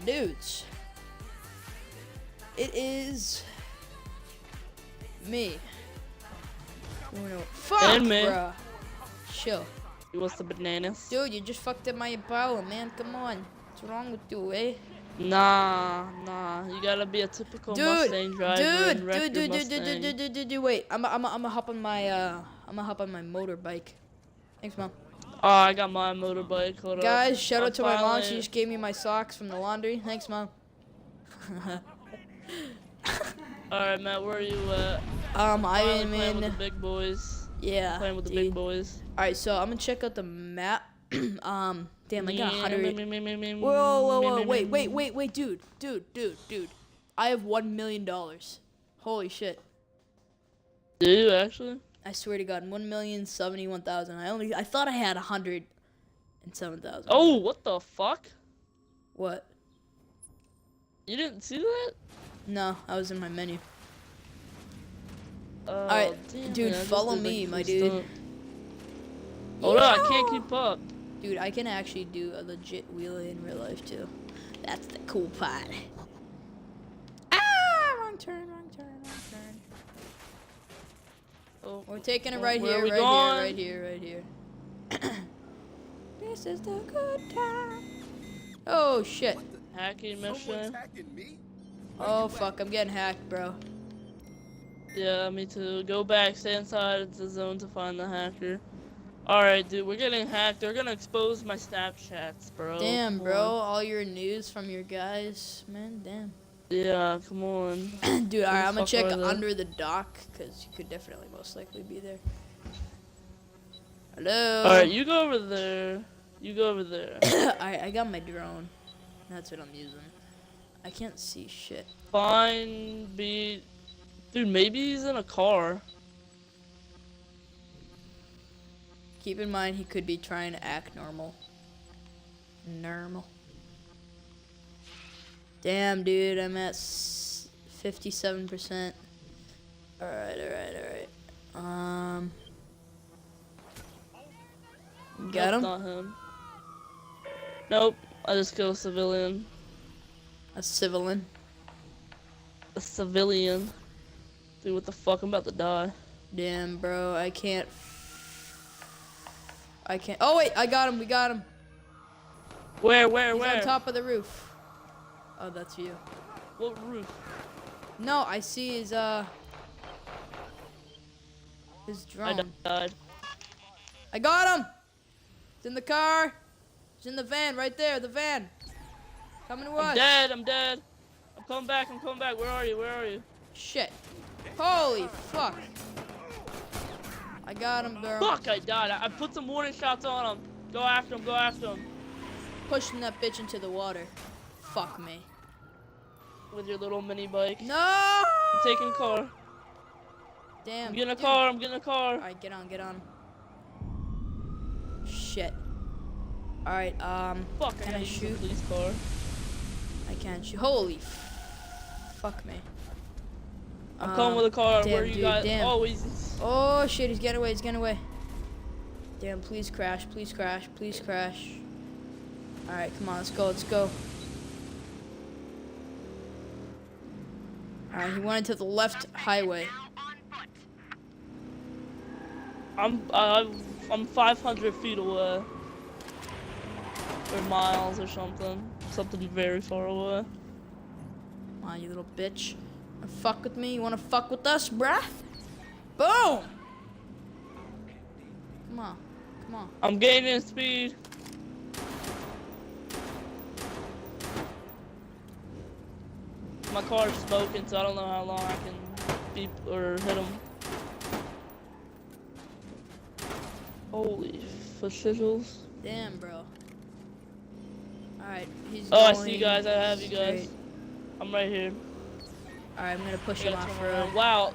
dudes. It is me. Fuck, And me. bruh. Chill. You want some bananas? Dude, you just fucked up my Impala, man. Come on. What's wrong with you, eh? Nah. You gotta be a typical Mustang driver and wreck your Mustang. Dude, wait. I'm hop on my motorbike. Thanks, Mom. Oh, I got my motorbike. Hold up. Guys, shout out to my mom. She finally- just gave me my socks from the laundry. Thanks, Mom. Alright, Matt, where are you at? I Finally am playing with in. the big boys. Yeah. Playing with the dude. big boys. Alright, so I'm gonna check out the map. Damn, I got 100. Whoa, Whoa, wait, dude. I have $1 million. Holy shit. Do you actually? I swear to God, 1,071,000. I thought I had 107,000. Oh, what the fuck? What? You didn't see that? No, I was in my menu. Oh, Alright, damn dude, it, I just follow did, like, me, cool my dude. stuff. Hold on, I can't keep up. Dude, I can actually do a legit wheelie in real life too. That's the cool part. Ah! Wrong turn. Oh, We're taking it oh, right where here, are we right going? here. This is the good time. Oh shit. Hacking Someone's mission. hacking me? Oh fuck, I'm getting hacked, bro. Yeah, me too. Go back, stay inside the zone to find the hacker. Alright, dude, we're getting hacked. They're gonna expose my Snapchats, bro. Damn, Come bro, on. all your news from your guys, man, damn. Yeah, come on. Dude, alright, I'm gonna fuck check are they? under the dock, because you could definitely most likely be there. Hello? Alright, you go over there. You go over there. I got my drone. That's what I'm using. I can't see shit. Fine, be... Dude, maybe he's in a car. Keep in mind, he could be trying to act normal. Damn, dude, I'm at 57%. Alright. Got Nope, him? not him. Nope, I just killed a civilian. A civilian. A civilian. Dude, what the fuck? I'm about to die. Damn, bro, I can't. Oh, wait, I got him. We got him. Where? He's on top of the roof. Oh, that's you. What roof? No, I see his drone. I died. I got him! He's in the car. He's in the van, right there, the van. Coming to us. I'm dead. I'm coming back. Where are you? Shit. Holy fuck. I got him, bro. Fuck, I died. I put some warning shots on him. Go after him. Pushing that bitch into the water. Fuck me. With your little mini bike. No! I'm taking a car. Damn. I'm getting a dude. car. Alright, get on. Shit. Alright, Fuck, can I I gotta use the shoot? police car. I can't shoot. Holy fuck me. I'm coming with a car. damn, Where are you dude, guys? damn. Oh, he's... Oh shit, he's getting away. Damn, please crash. Alright, come on, let's go. Alright, he went into the left highway. I'm 500 feet away. Or miles or something. Something very far away. Come on, you little bitch. Wanna fuck with me? You wanna fuck with us, bruh? Boom! Come on. I'm gaining speed. My car's smoking, so I don't know how long I can beep or hit him. Holy shizzles. Damn, bro. Alright, he's Oh, I going see you guys. I have you guys. straight. I'm right here. Alright, I'm gonna push I him gotta off turn road. around. Wow,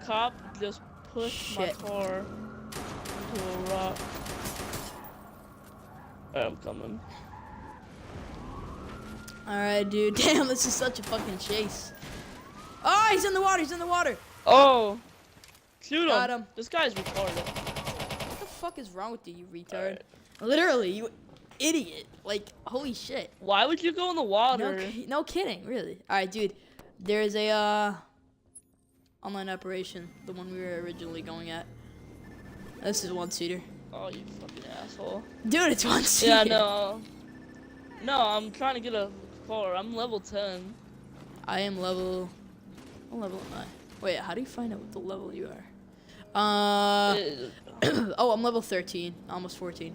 cop just pushed Shit. my car into a rock. Alright, I'm coming. Alright, dude. Damn, this is such a fucking chase. Oh, he's in the water. Oh! Shoot him! Got him. This guy's retarded. What the fuck is wrong with you, you retard? Alright. Literally, you. idiot. Like, holy shit. Why would you go in the water? No kidding, really. All right, dude. There's a online operation, the one we were originally going at. This is one-seater. Oh, you fucking asshole. Dude, it's one-seater. Yeah, no. No, I'm trying to get a car. I'm level 10. I'm level 9. Wait, how do you find out what the level you are? Oh, I'm level 13, almost 14.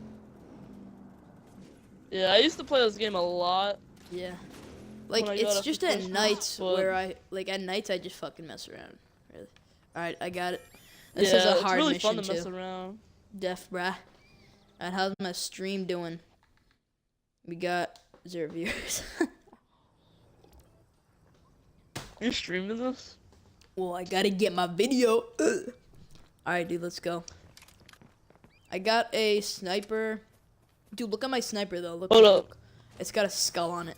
Yeah, I used to play this game a lot. Yeah. Like, When I it's got just up to at Christmas, nights but- where at nights I just fucking mess around, really. Alright, I got it. This Yeah, is a it's hard really mission fun to mess too. around. Def, bruh. Alright, how's my stream doing? We got 0 viewers. You're streaming this? Well, I gotta get my video. Alright, dude, let's go. I got a sniper. Dude, look at my sniper, though. Look. Hold up. It's got a skull on it.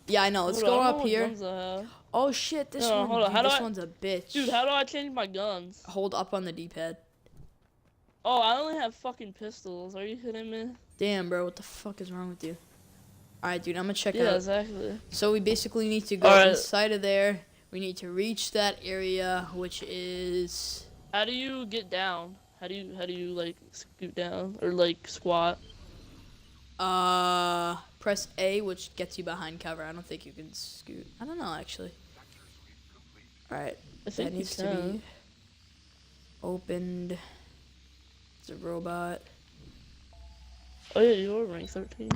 Yeah, I know. Let's Hold go on, I don't up know what here. guns I have. Oh, shit. This No, one, hold on, dude, how do this I- one's a bitch. Dude, how do I change my guns? Hold up on the D-pad. Oh, I only have fucking pistols. Are you kidding me? Damn, bro. What the fuck is wrong with you? Alright, dude. I'm gonna check Yeah, out. exactly. So we basically need to go Alright. inside of there. We need to reach that area, which is... How do you get down? How do you like scoot down or like squat? Press A, which gets you behind cover. I don't think you can scoot. I don't know, actually. Alright. I think That you needs to can. be opened. It's a robot. Oh yeah, you're rank 13.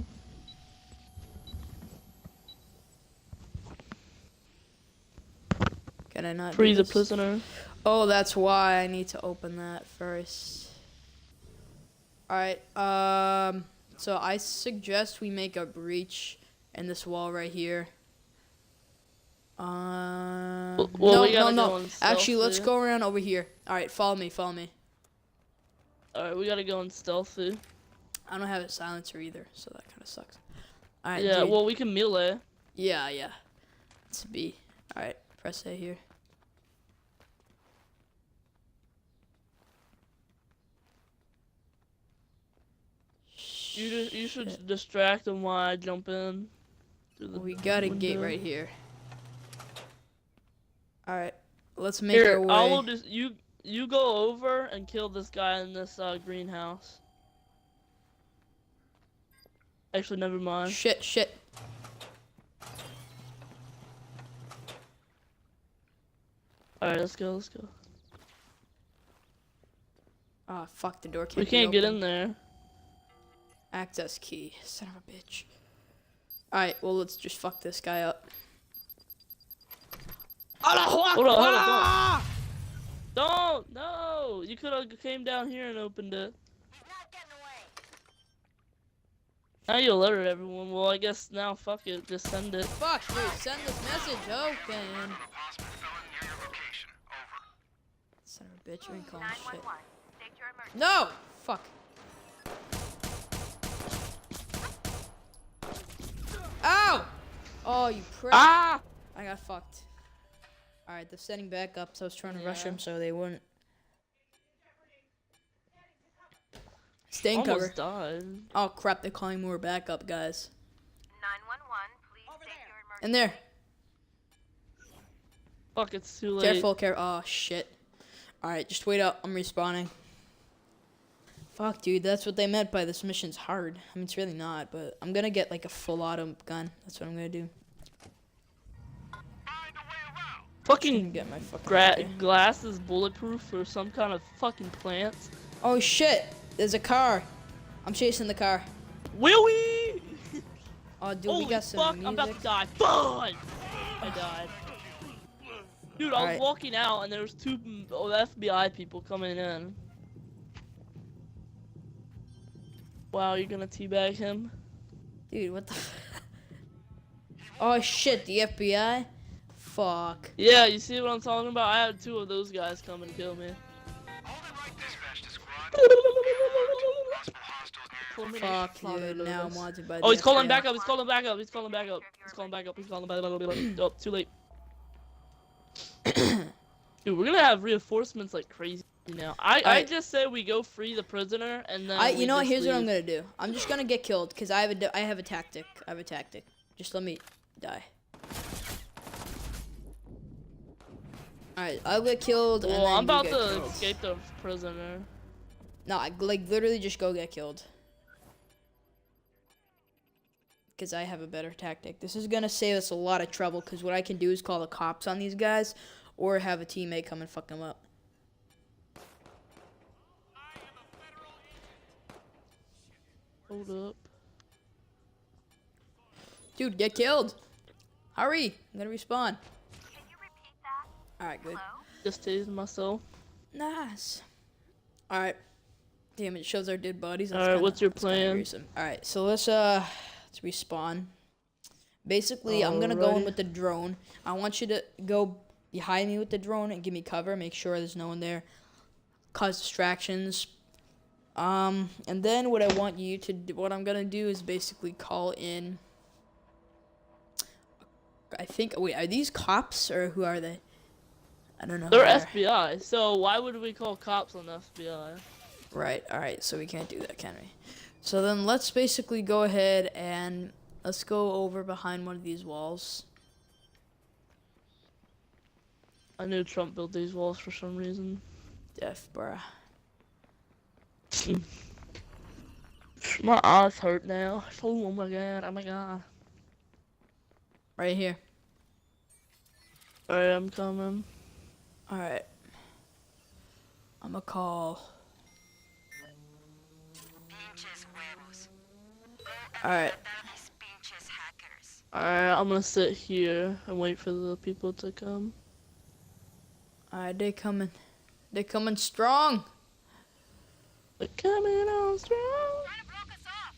Can I not do Free the this? prisoner. Oh, that's why I need to open that first. Alright, so I suggest we make a breach in this wall right here. Well, No, we gotta no, go no. in Actually, let's stealthy. go around over here. Alright, follow me. Alright, we gotta go in stealthy. I don't have a silencer either, so that kind of sucks. Alright, Yeah, dude. well we can melee. Yeah. It's B. Alright, press A here. You should Shit. distract them while I jump in. through the We got a gate window. right here. Alright, let's make Here, our way. I will just you go over and kill this guy in this greenhouse. Actually, never mind. Shit. Alright, let's go. Oh, fuck, the door can't We be can't get opened. in there. Access key. Son of a bitch. Alright, well, let's just fuck this guy up. Hold on. Don't! No! You could have came down here and opened it. Now you alert everyone. Well, I guess now, fuck it. Just send it. Fuck, dude, send this message. Okay. Son of a bitch, you ain't calling shit. No! Fuck. Ow! Oh, you prick. Ah! I got fucked. Alright, they're setting back up, so I was trying to rush Yeah. them so they wouldn't. Stay in cover. Almost died. Oh crap, they're calling more backup, guys. 911, please state your emergency. In there. Fuck, it's too late. Careful. Oh shit. Alright, just wait up. I'm respawning. Fuck, dude, that's what they meant by this mission's hard. I mean, it's really not, but I'm gonna get like a full auto gun. That's what I'm gonna do. I'm Fucking gonna get my fucking. glass is bulletproof or some kind of fucking plant. Oh shit! There's a car. I'm chasing the car. Will we? Oh, dude, Holy we got some fuck, music. I'm about to die. Fun! I died. Dude, I was Alright. walking out and there was two FBI people coming in. Wow, you're gonna teabag him? Dude, what the? Oh shit! The FBI. Fuck. Yeah, you see what I'm talking about? I had two of those guys come and kill me. Fuck, dude. Now I'm wanted by the Oh, he's calling FBI. back up. He's calling back up. He's calling back up. He's calling back up. He's calling back up. Oh, too late. Dude, we're gonna have reinforcements like crazy. You know, I Alright. just say we go free the prisoner and then. You know what? Here's what I'm leave. gonna do. I'm just gonna get killed because I have a tactic. I have a tactic. Just let me die. Alright, I'll get killed. Well, and then I'm about you get to killed. escape the prisoner. No, like literally just go get killed. Because I have a better tactic. This is gonna save us a lot of trouble. Because what I can do is call the cops on these guys, or have a teammate come and fuck them up. Hold up. Dude, get killed. Hurry! I'm gonna respawn. Can you repeat that? Alright, good. Hello? Just tased myself. Nice. Alright. Damn, it shows our dead bodies. Alright, what's your plan? Alright, so let's respawn. Basically, I'm gonna go in Alrighty. with the drone. I want you to go behind me with the drone and give me cover. Make sure there's no one there. Cause distractions. And then what I want you to do, what I'm gonna do is basically call in. I think. Wait, are these cops or who are they? I don't know. who They're they are. FBI, so why would we call cops on FBI? Right, alright, so we can't do that, can we? So then let's basically go ahead and let's go over behind one of these walls. I knew Trump built these walls for some reason. Def, bruh. My eyes hurt now. Oh my god, oh my god. Right here. Alright, I'm coming. Alright. I'm gonna call. Pinches huevos. Alright. These pinches hackers. Alright, I'm gonna sit here and wait for the people to come. Alright, they coming. They coming strong. They're coming on strong. Trying to block us off.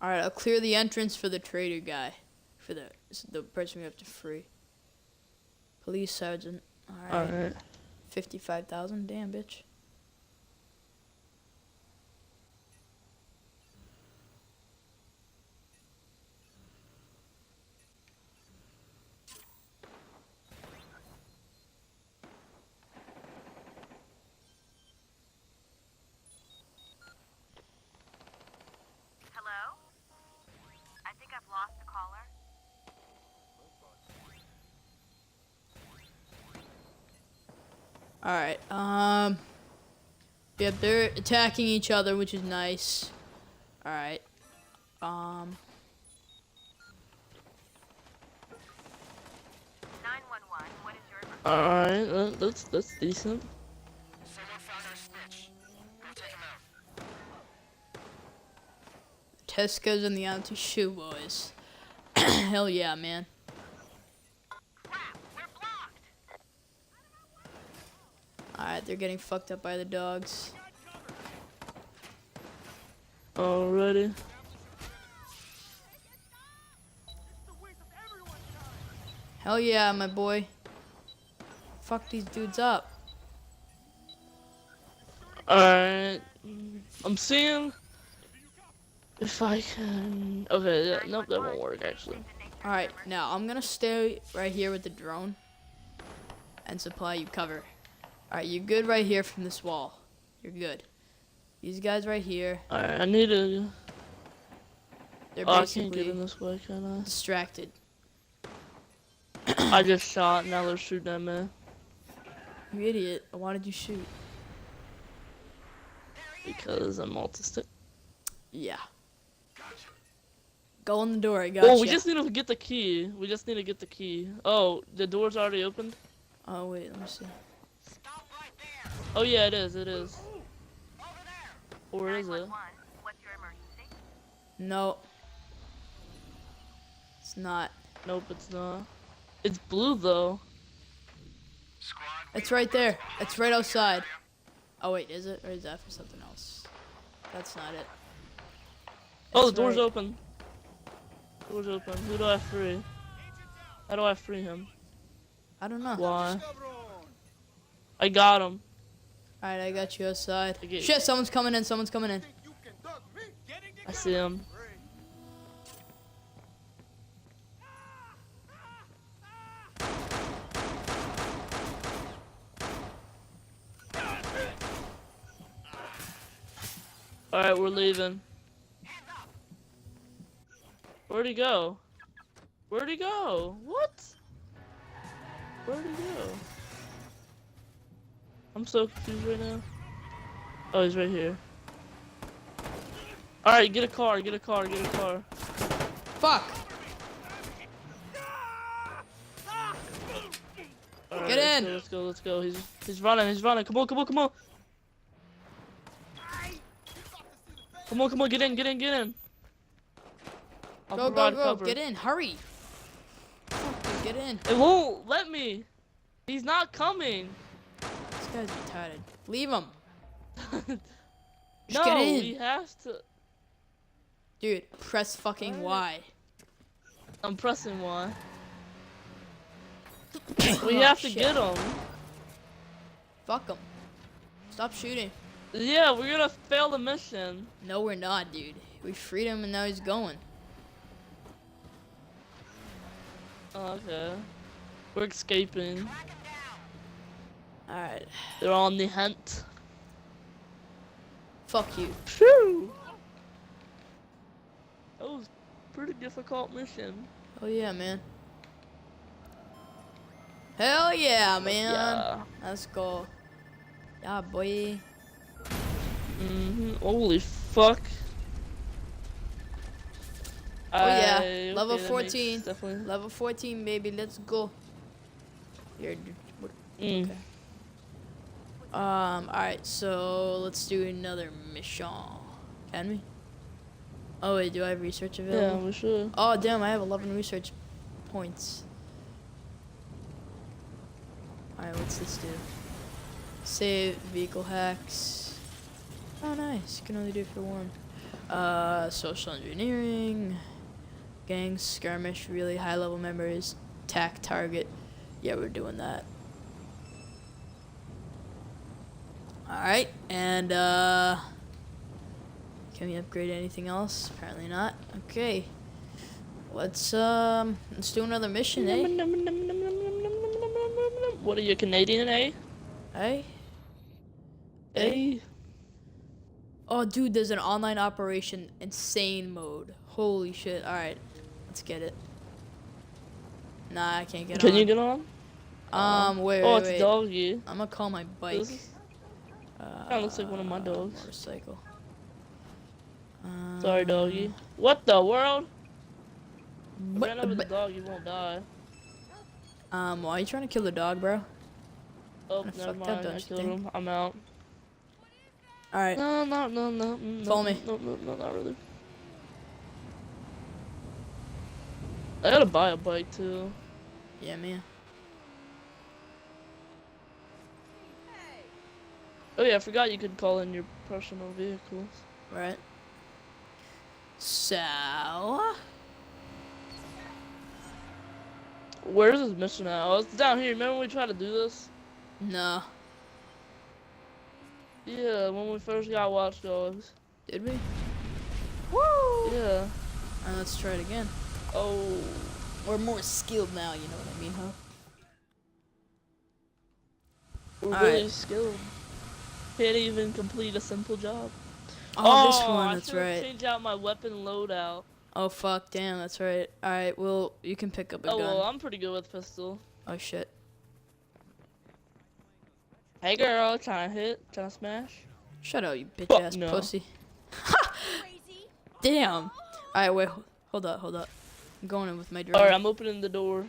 Alright, I'll clear the entrance for the traitor guy. For the person we have to free. Police sergeant. Alright. Alright. 55,000. Damn, bitch. Hello? I think I've lost the caller. Alright, yep, they're attacking each other, which is nice. Alright, 911, what is your emergency? Alright, that's decent. Someone found our snitch. Go take him out. Tesco's and the Auntie Shoe Boys. Hell yeah, man. Crap, we're blocked. Alright, they're getting fucked up by the dogs. Alrighty. Hell yeah, my boy. Fuck these dudes up. Alright. I'm seeing if I can. Okay, yeah, nope, that won't work actually. Alright, now I'm gonna stay right here with the drone and supply you cover. Alright, you're good right here from this wall. You're good. These guys right here, Alright, I need to. they're Oh, I can't get basically in this way, can distracted. I? I just shot, now they're shooting at me. You idiot. Why did you shoot? Because I'm autistic. Yeah. Go in the door, I got you. Oh, we just need to get the key. We just need to get the key. Oh, the door's already opened? Oh, wait, let me see. Stop right there. Oh, yeah, it is, it is. Over there. Or is it? 911, what's your emergency? No. It's not. Nope, it's not. It's blue, though. It's right there. It's right outside. Oh, wait, is it? Or is that for something else? That's not it. Oh, the It's door's right- open. Door's open. Who do I free? How do I free him? I don't know. Why? I got him. Alright, I got you outside. Okay. Shit, someone's coming in. Someone's coming in. I see him. Alright, we're leaving. Where'd he go? Where'd he go? What? Where'd he go? I'm so confused right now. Oh, he's right here. Alright, get a car, get a car, get a car. Fuck! Alright, Get in! Let's go, let's go. He's running, he's running. Come on, come on, come on. Come on, come on, get in, get in, get in. I'll Go, go, provide go! cover. Get in! Hurry! Fuck, get in! It won't let me. He's not coming. This guy's retarded. Leave him! No, get in. he has to. Dude, press fucking Y. I'm pressing Y. We Oh, have to shit. get him. Fuck him. Stop shooting. Yeah, we're gonna fail the mission. No, we're not, dude. We freed him and now he's going. Oh, okay. We're escaping. Alright. They're on the hunt. Fuck you. Phew. That was a pretty difficult mission. Oh yeah, man. Hell yeah, man. Yeah. Let's go. Yeah, boy. Holy fuck. Oh yeah, Okay, level that 14. makes Definitely. Level 14, baby. Let's go. Here. What? Mm. Okay. Alright, so let's do another mission. Can we? Oh wait, do I have research Yeah, available? we should. Oh damn, I have 11 research points. Alright, what's this do? Save vehicle hacks. Oh nice, you can only do it for one. Social engineering. Gang skirmish, really high level members. Attack target. Yeah, we're doing that. Alright, and can we upgrade anything else? Apparently not. Okay. Let's do another mission, eh? What are you, Canadian, eh? Hey? Eh? Oh dude, there's an online operation insane mode. Holy shit. Alright. Let's get it. Nah, I can't get on. Can you get on? Wait, Oh, wait, it's wait. doggy. I'm gonna call my bike. This kinda looks like one of my dogs. Motorcycle. Sorry, doggy. What the world? But- Ran over the but- dog, you won't die. why are you trying to kill the dog, bro? Oh, Kinda never fucked up, mind. don't I you killed think? him. I'm out. Alright. No. Follow me. No, not really. I gotta buy a bike too. Yeah, man. Oh yeah, I forgot you could call in your personal vehicles. Right. So. Where's this mission at? Oh, it's down here. Remember when we tried to do this? No. Yeah, when we first got Watch Dogs. Did we? Woo! Yeah. Alright, let's try it again. Oh. We're more skilled now, you know what I mean, huh? We're Alright. really skilled. Can't even complete a simple job. Oh, this I one, that's should've right. changed out my weapon loadout. Oh, fuck, damn, that's right. Alright, well, you can pick up a Oh gun. well, I'm pretty good with pistol. Oh, shit. Hey girl, trying to hit, trying to smash. Shut up, you bitch Fuck ass no. pussy. Damn. Alright, wait, hold up. I'm going in with my drone. Alright, I'm opening the door.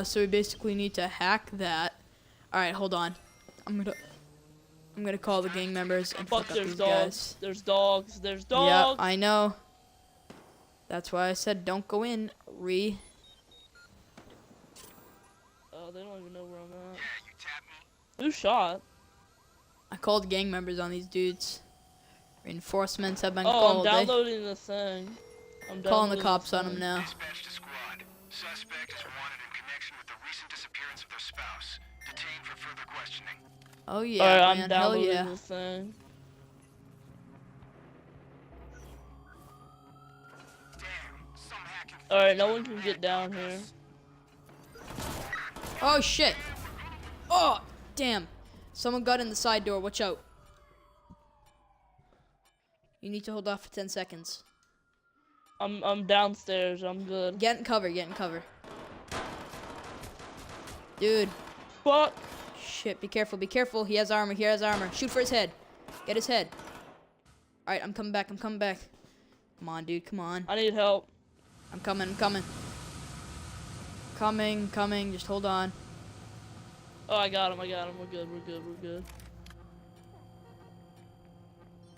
So we basically need to hack that. Alright, hold on. I'm gonna call the gang members and Fuck, fuck up there's these dogs. guys. There's dogs. There's Yeah, dogs. I know. That's why I said don't go in, Ree. Oh, they don't even know where I'm at. Yeah, you tapped me. Who shot? I called gang members on these dudes. Reinforcements have been Oh, called. I'm downloading the thing. I'm Calling the downloading cops on thing. them now. Dispatch to squad. Suspect is wanted in connection with the recent disappearance of their spouse. Detained for further questioning. Oh yeah, Alright, man, I'm hell downloading yeah. the thing. Damn, some hacking. Alright, no one can get down here. Oh shit. Oh, damn. Someone got in the side door. Watch out. You need to hold off for 10 seconds. I'm downstairs. I'm good. Get in cover. Get in cover. Dude. Fuck. Shit. Be careful. Be careful. He has armor. He has armor. Shoot for his head. Get his head. All right. I'm coming back. I'm coming back. Come on, dude. Come on. I need help. I'm coming. I'm coming. Coming. Coming. Just hold on. Oh, I got him. I got him. We're good. We're good. We're good.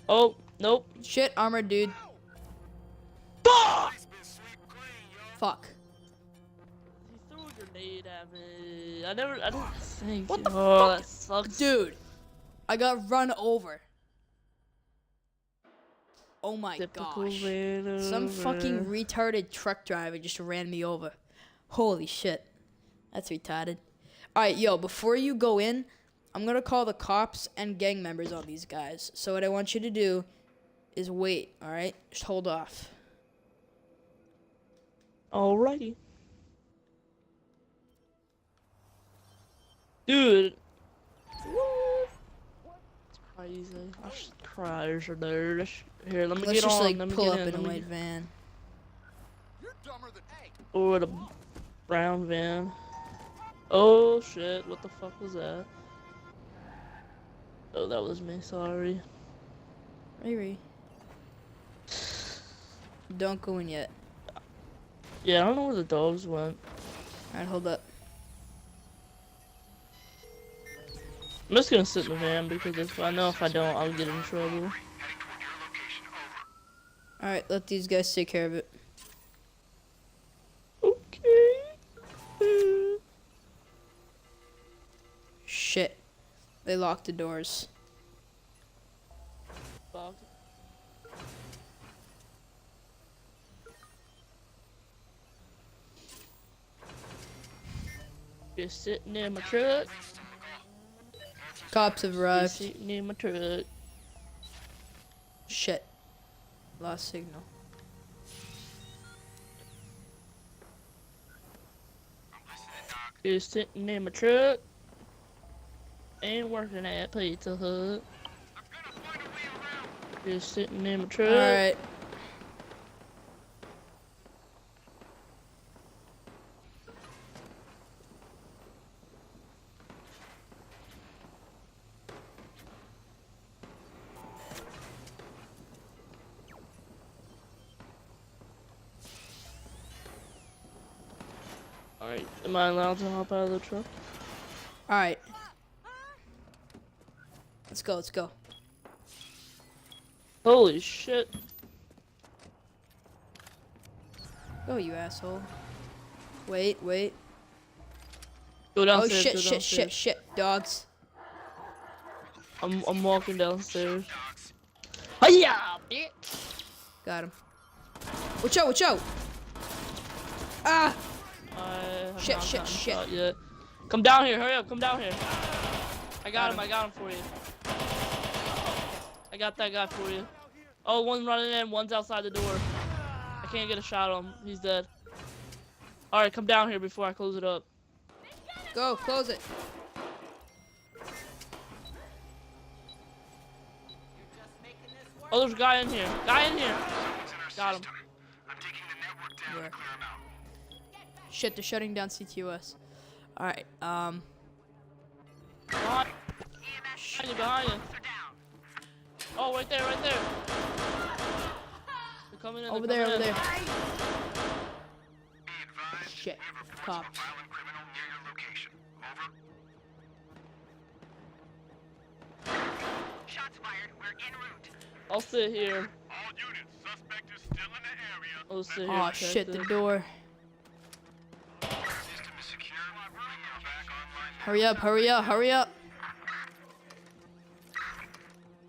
Oh, nope. Shit. Armored dude. Fuck! Fuck. He threw a grenade at me. I didn't think. What the Oh, fuck? that sucks. Dude. I got run over. Oh my Typical gosh. ran Some over. fucking retarded truck driver just ran me over. Holy shit. That's retarded. Alright, yo, before you go in, I'm gonna call the cops and gang members on these guys. So what I want you to do is wait, alright? Just hold off. Alrighty. Dude. What? It's crazy. I should cry or there. Here, let me Let's get just on. like let me pull get up in a let me white get- van. Or a brown van. Oh shit, what the fuck was that? Oh, that was me, sorry. Riri. Don't go in yet. Yeah, I don't know where the dogs went. Alright, hold up. I'm just gonna sit in the van because if I don't, I'll get in trouble. Heading toward your location. Over. Alright, let these guys take care of it. Okay. Shit. They locked the doors. Fuck. Just sitting in my truck. Cops have Just arrived. sitting in my truck. Shit. Lost signal. Just sitting in my truck. And working at Pizza Hut. Just sitting in my truck. Alright. Alright, am I allowed to hop out of the truck? Alright. Let's go, let's go. Holy shit. Go, you asshole. Wait, wait. Go Oh downstairs. shit, go shit, downstairs. shit, shit. Dogs. I'm walking downstairs. Hiya, bitch. Got him. Watch out, watch out! Ah! I have Shit, not shit, gotten shit. shot yet. Come down here, hurry up, come down here. I Got got him, I got him for you. I got that guy for you. Oh, one's running in, one's outside the door. I can't get a shot on him, he's dead. Alright, come down here before I close it up. Go, close it. Oh, there's a guy in here. Guy in here. Someone's in our Got him. system. I'm taking the network down Where? to clear him out. Shit, they're shutting down CTOS. Alright, Behind you, behind you. Oh, right there, right there. They're coming in, over they're there, over coming there. in. Be advised, Shit, we have reports of a cops. violent criminal near your location. Over. Shots fired. We're en route. I'll sit here. All units, suspect is still in the area. I'll sit here. Oh and check shit, the this. door. System is secure. Bringing you back online. Hurry up, hurry up, hurry up.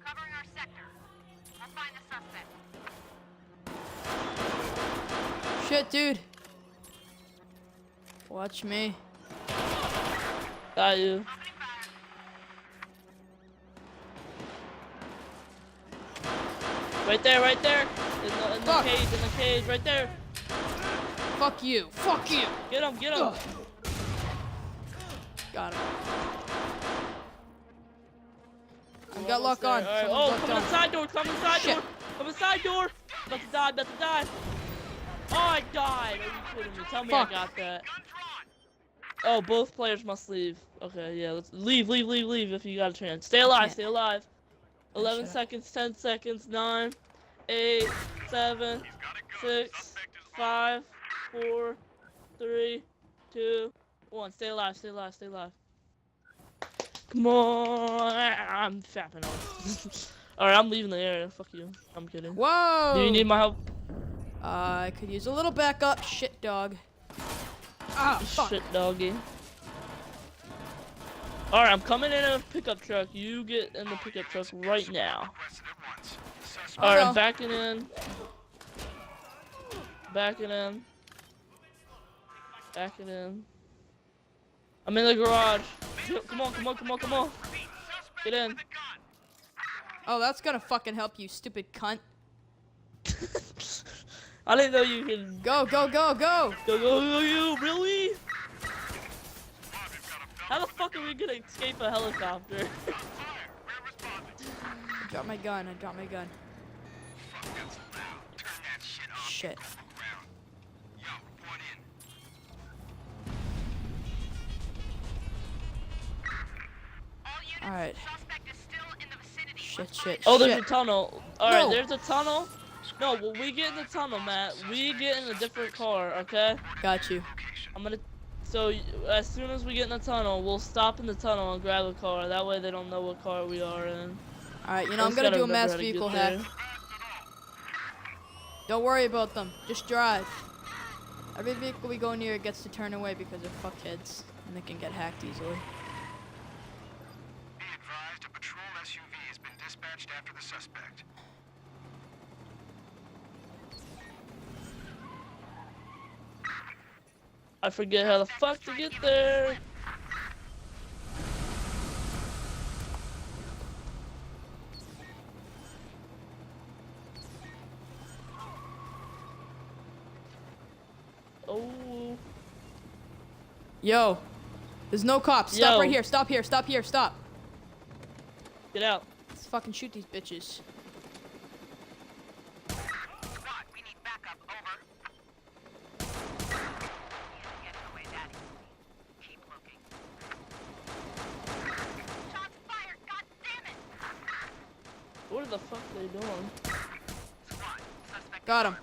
Covering our sector. I'll find the suspect. Shit, dude. Watch me. Got you. Right there, right there. In the Fuck. cage, right there. Fuck you. Fuck you. Get him, get him. Ugh. Got him. I got lock on. Alright. Someone's Oh, locked come on. inside door, come inside Shit. door. Come inside door. About to die, about to die. Oh, I died. Are you kidding me? Tell me Fuck. I got that. Oh, both players must leave. Okay, yeah, let's leave if you got a chance. Stay alive, can't. stay alive. 11 shut up. seconds, 10 seconds, 9, 8, 7, 6, 5, 4, 3, 2, 1. Stay alive, stay alive, stay alive. Come on. I'm fapping on. Alright, I'm leaving the area. Fuck you. I'm kidding. Whoa! Do you need my help? I could use a little backup. Shit, dog. Ah, fuck. Shit, doggy. Alright, I'm coming in a pickup truck. You get in the pickup truck right now. Requested at once. Suspect Alright, no. I'm backing in. Backing in. Backing in. I'm in the garage. Come on, come on, come on, come on. Get in. Oh, that's gonna fucking help you, stupid cunt. I didn't know you could Go, go, go, go! go, you, really? How the fuck are we gonna escape a helicopter? I dropped my gun. I dropped my gun. Turn that shit off. Shit. Ground. Yo, report in. All units, Alright. suspect is still in the vicinity. Shit, shit, Oh, there's a shit. tunnel. Alright, No. there's a tunnel. No, well, we get in the tunnel, Matt. We get in a different car, okay? Got you. I'm gonna. So, as soon as we get in the tunnel, we'll stop in the tunnel and grab a car. That way they don't know what car we are in. Alright, you know, I I'm just gonna gotta do a remember mass how to get vehicle there. hack. Don't worry about them. Just drive. Every vehicle we go near gets to turn away because they're fuckheads. And they can get hacked easily. Be advised, a patrol SUV has been dispatched after the suspect. I forget how the fuck to get there. Oh. Yo. There's no cops. Stop Yo. right here. Stop here. Stop here. Stop. Get out. Let's fucking shoot these bitches. Squad, we need backup. Over. Get away that easily. Keep looking. Shots fired. God damn it! What the fuck are they doing? Squad, suspect. Got him.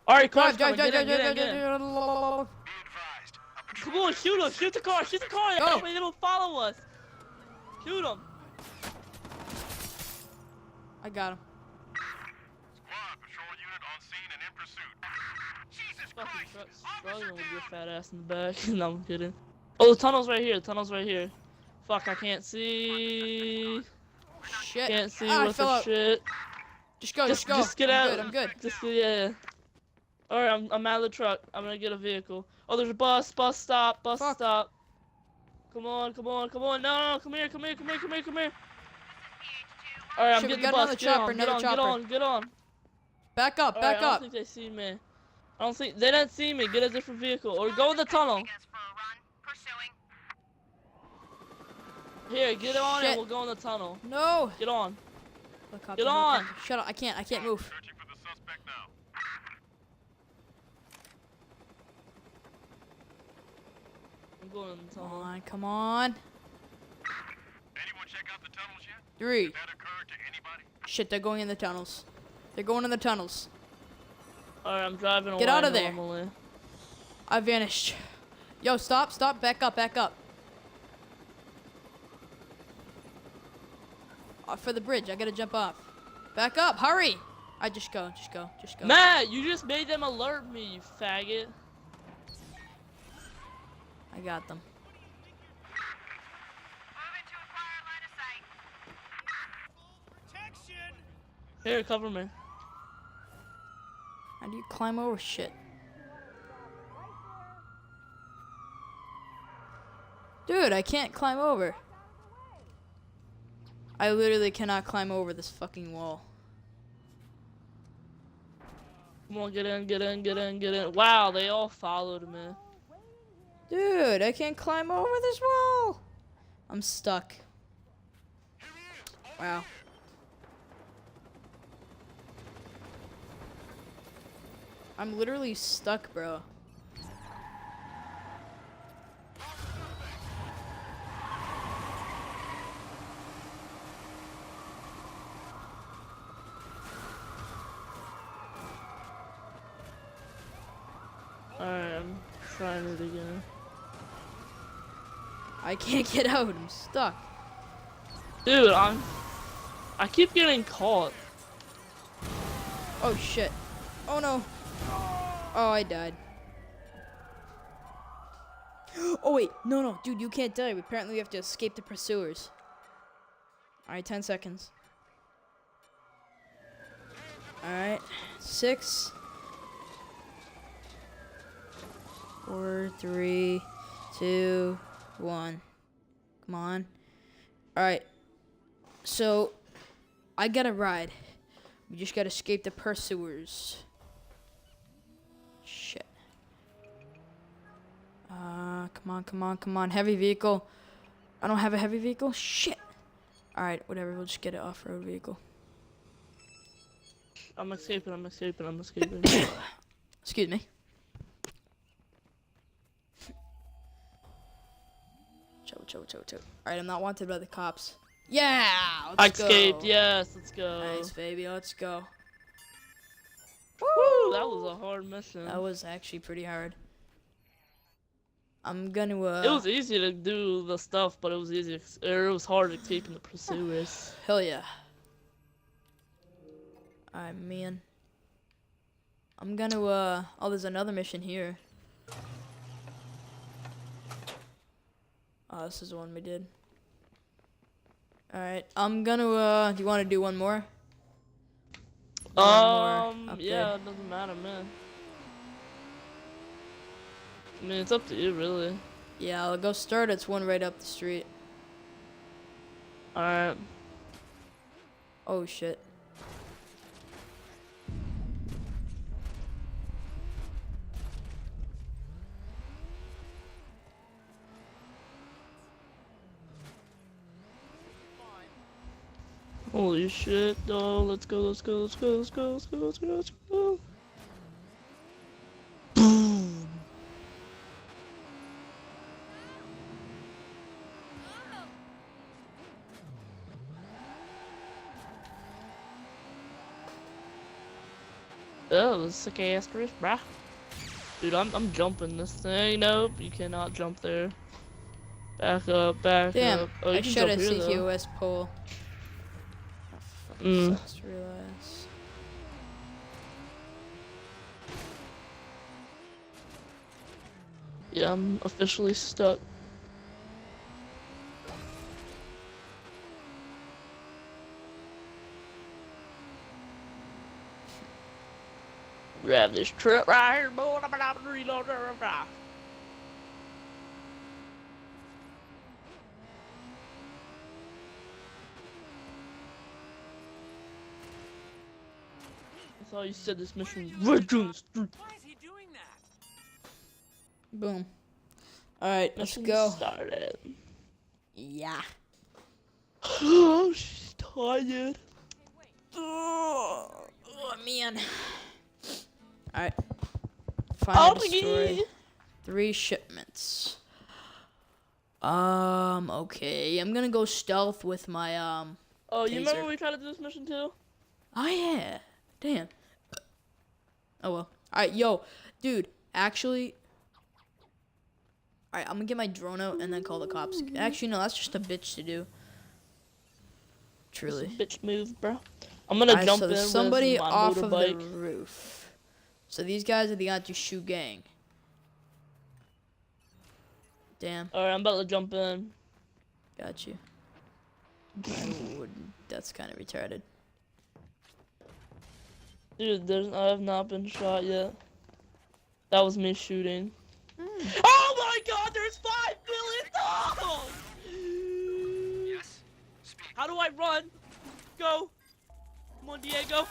Alright, car's Drive, coming. drive, drive, Get in, drive, get in, get in. Be drive, advised, a patrol Come on, shoot him. Shoot the car. Shoot the car. Go. That way they don't follow us. Shoot him. I got him. squad patrol unit on scene and in pursuit. Jesus Fucking Christ! struggling Officer with your down! fat ass in the back. No, I'm kidding. Oh, the tunnel's right here. The tunnel's right here. Fuck, I can't see. Shit. Can't see Ah, I worth fell of out. shit. Just go, just go. Just get I'm out. Good, I'm good. Just yeah. Alright, I'm out of the truck. I'm gonna get a vehicle. Oh, there's a bus. Bus stop. Bus Fuck. stop. Come on, come on, come on. No, come here, come here, come here, come here, come here. Alright, I'm Shit, we getting the got bus. another Get chopper, on, get another on, get chopper. on, get on. Back up, Alright, back I don't up. think they see me. I don't think they didn't see me. Get a different vehicle or go in the tunnel. Taking us for a run. Pursuing. Here, get on Shit. and we'll go in the tunnel. No. Get on. Helicopter, Get on. helicopter. Shut up. I can't move. Searching for the suspect now. I'm going in the Come tunnel. on, come on. Anyone check out the tunnels yet? 3. Did that occur to anybody? Shit, they're going in the tunnels. They're going in the tunnels. Alright, I'm driving away. Get out of there. normally. I vanished. Yo, stop, stop. Back up, back up. For the bridge, I gotta jump off. Back up, hurry! I just go, just go, just go. Matt, you just made them alert me, you faggot. I got them. Moving to acquire line of sight. Here, cover me. How do you climb over shit? Dude, I can't climb over. I literally cannot climb over this fucking wall. Come on, get in, get in, get in, get in. Wow, they all followed me. Dude, I can't climb over this wall. I'm stuck. Wow. I'm literally stuck, bro. Alright, I'm trying it again. I can't get out. I'm stuck. Dude, I keep getting caught. Oh shit. Oh no. Oh, I died. Oh wait, no, dude, you can't die. Apparently we have to escape the pursuers. Alright, 10 seconds. Alright, 6, 4, 3, 2, 1. Come on. Alright, so I got a ride. We just gotta escape the pursuers. Shit. Come on. Heavy vehicle. I don't have a heavy vehicle? Shit. Alright, whatever. We'll just get an off-road vehicle. I'm escaping. Excuse me. Chill. Alright, I'm not wanted by the cops. Yeah! I Let's escaped, go. yes, let's go. Nice, baby. Let's go. Woo, that was a hard mission. That was actually pretty hard. I'm gonna, It was easy to do the stuff, but it was hard to keep in the pursuers. Hell yeah. Alright, man. I'm gonna, oh, there's another mission here. Oh, this is the one we did. Alright, I'm gonna, do you want to do one more? One more up Yeah, there. it doesn't matter, man. I mean, it's up to you, really. Yeah, I'll go start. It's one right up the street. Alright. Oh, shit. Holy shit, dog. Let's go. Boom. That was a sick ass drift, bruh. Dude, I'm jumping this thing. Nope, you cannot jump there. Back up. Damn, Oh, you I can shot jump a here, though. CQOS pole. Mm. Sucks to realize. Yeah, I'm officially stuck. Grab this truck right here, boy. Reload. I thought you said this mission was right down the street. Why is he doing that? Boom. Alright, let's Mission go. started. Yeah. Oh, she's tired. Oh, man. Alright. Find and destroy 3 shipments. Okay. I'm gonna go stealth with my, Oh, you Taser. remember we tried to do this mission too? Oh, yeah. Damn. Oh, well. Alright, yo. Dude, actually... Alright, I'm gonna get my drone out and then call the cops. Actually, no, that's just a bitch to do. Truly. Bitch move, bro. I'm gonna Alright, jump so in there's with somebody my off of the motorbike. roof. So these guys are the Anti-Shoe gang. Damn, Alright, I'm about to jump in. got you. That's kind of retarded. Dude, I have not been shot yet. That was me shooting. Oh my god, there's 5 million! No! Yes? Speak. How do I run? Go! Come on, Diego.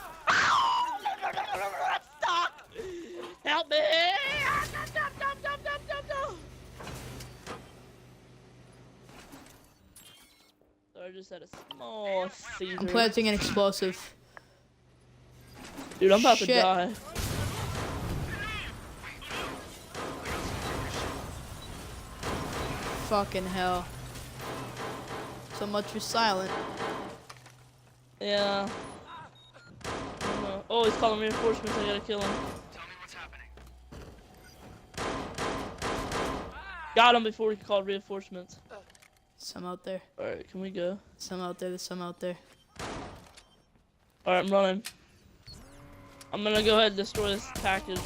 Stop! Help me! So I just had a small seizure. I'm planting an explosive. Dude, I'm about to Shit. die. Fucking hell. So much for silent. Yeah. I don't know. Oh, he's calling reinforcements. I gotta kill him. Tell me what's happening. Got him before he called reinforcements. Some out there. Alright, can we go? Some out there. There's some out there. Alright, I'm running. I'm gonna go ahead and destroy this package.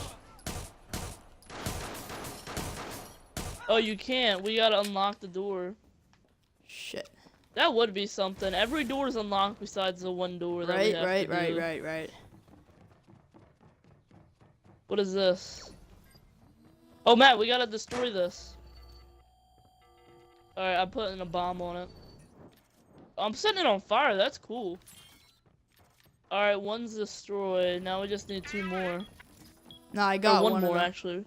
Oh, you can't. We gotta unlock the door. Shit. That would be something. Every door is unlocked besides the one door that we have to do. Right. What is this? Oh, Matt, we gotta destroy this. Alright, I'm putting a bomb on it. I'm setting it on fire. That's cool. Alright, one's destroyed. Now we just need 2 more. Nah, I Or got one one more, of them. actually.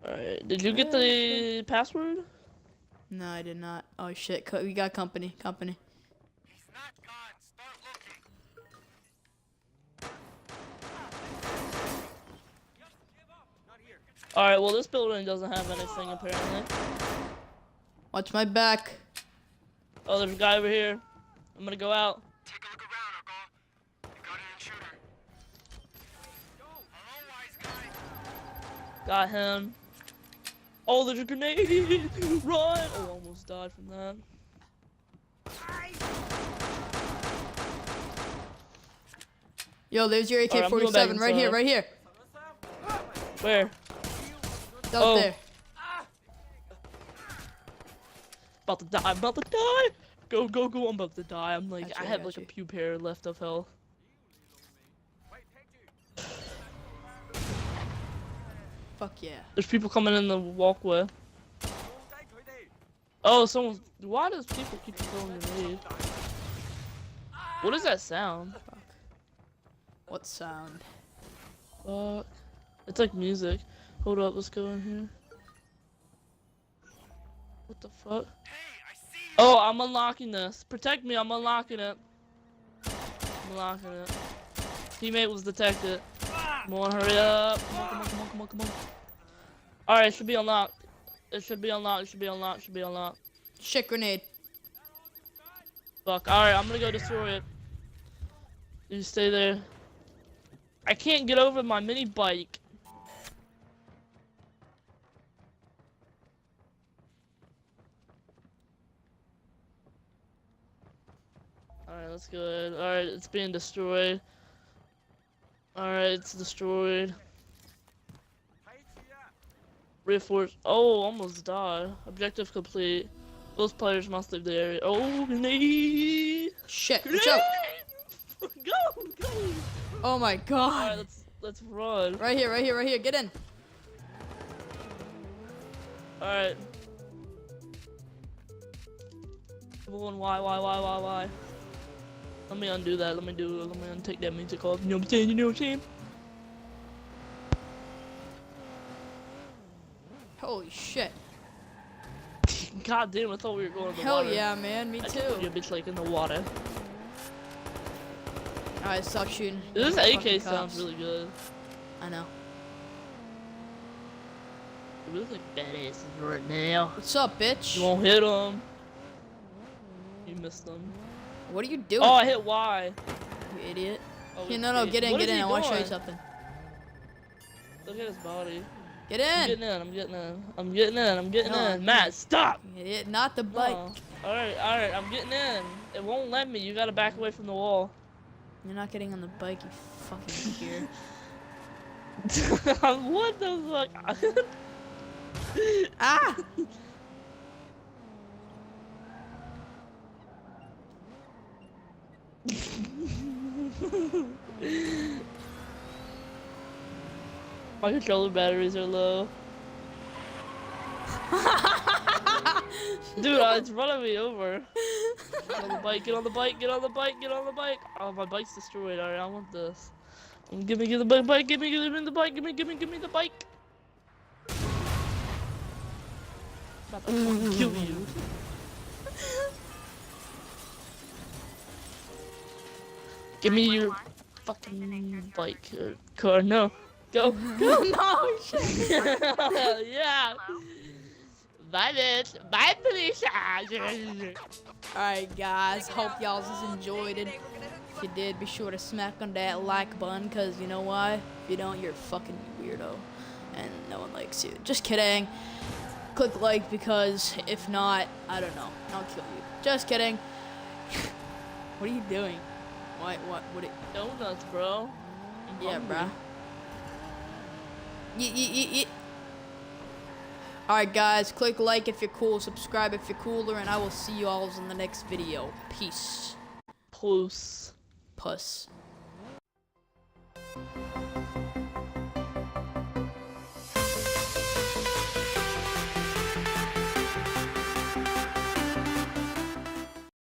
Alright, did you get the password? No, I did not. Oh shit, we got company. Company. He's not gone. Start looking. Alright, well, this building doesn't have anything, apparently. Watch my back. Oh, there's a guy over here. I'm gonna go out. Take a look around, Urkel. You got an intruder. Hello, wise guy. Got him. Oh, there's a grenade! Run! Oh, I almost died from that. Yo, there's your Alright, I'm going back AK-47 right here, inside. right here. Where? Out Oh. there. About to die, I'm about to die! Go, I'm about to die. I'm like, Gotcha, I have like a gotcha. few pair left of health. Fuck yeah. There's people coming in the walkway. Oh, someone's. Why does people keep throwing grenades? What is that sound? What sound? Fuck. It's like music. Hold up, let's go in here. What the fuck? Hey, I see you. Oh, I'm unlocking this. Protect me, I'm unlocking it. I'm unlocking it. Teammate was detected. Come on, hurry up. Come on. Alright, it should be unlocked. It should be unlocked. Shit grenade. Fuck. Alright, I'm gonna go destroy it. You stay there. I can't get over my mini bike. Alright, that's good. Alright, it's being destroyed. Alright, it's destroyed. Reinforce. Oh, almost died. Objective complete. Those players must leave the area. Oh, grenade! Shit, watch out. Go! Oh my Alright, god. let's run. Right here. Get in. Alright. Come on, why? Let me undo that. Let me untake that music off. You know what I'm saying? Holy shit. God damn, I thought we were going to the Hell water. yeah, man. Me I too. told you, bitch, like in the water. Alright, stop shooting. This Fucking AK cops. sounds really good. I know. We look like badasses right now. What's up, bitch? You won't hit them. You missed them. What are you doing? Oh, I hit Y. You idiot. Oh, Here, no, get in. What is I he want to show you doing? something. Look at his body. Get I'm in. getting in. No, Matt, stop! You idiot. Not the bike. No. Alright, I'm getting in. It won't let me. You gotta back away from the wall. You're not getting on the bike, you fucking gear. What the fuck? Ah! My controller batteries are low. Dude, it's running me over. Get on the bike. Oh, my bike's destroyed. Alright, I want this. Give me the bike. Give me the bike. About to fucking kill you. Give me your fucking bike or car. No. Go. No shit. Yeah. Bye, bitch. Bye, Felicia. Alright, guys. Hope y'all just enjoyed it. If you did, be sure to smack on that like button, because you know why? If you don't, you're a fucking weirdo. And no one likes you. Just kidding. Click like, because if not, I don't know. I'll kill you. Just kidding. What are you doing? What it? Donuts, bro. I'm Yeah, hungry. bruh. Alright, guys. Click like if you're cool. Subscribe if you're cooler. And I will see you all in the next video. Peace. Puss. Puss.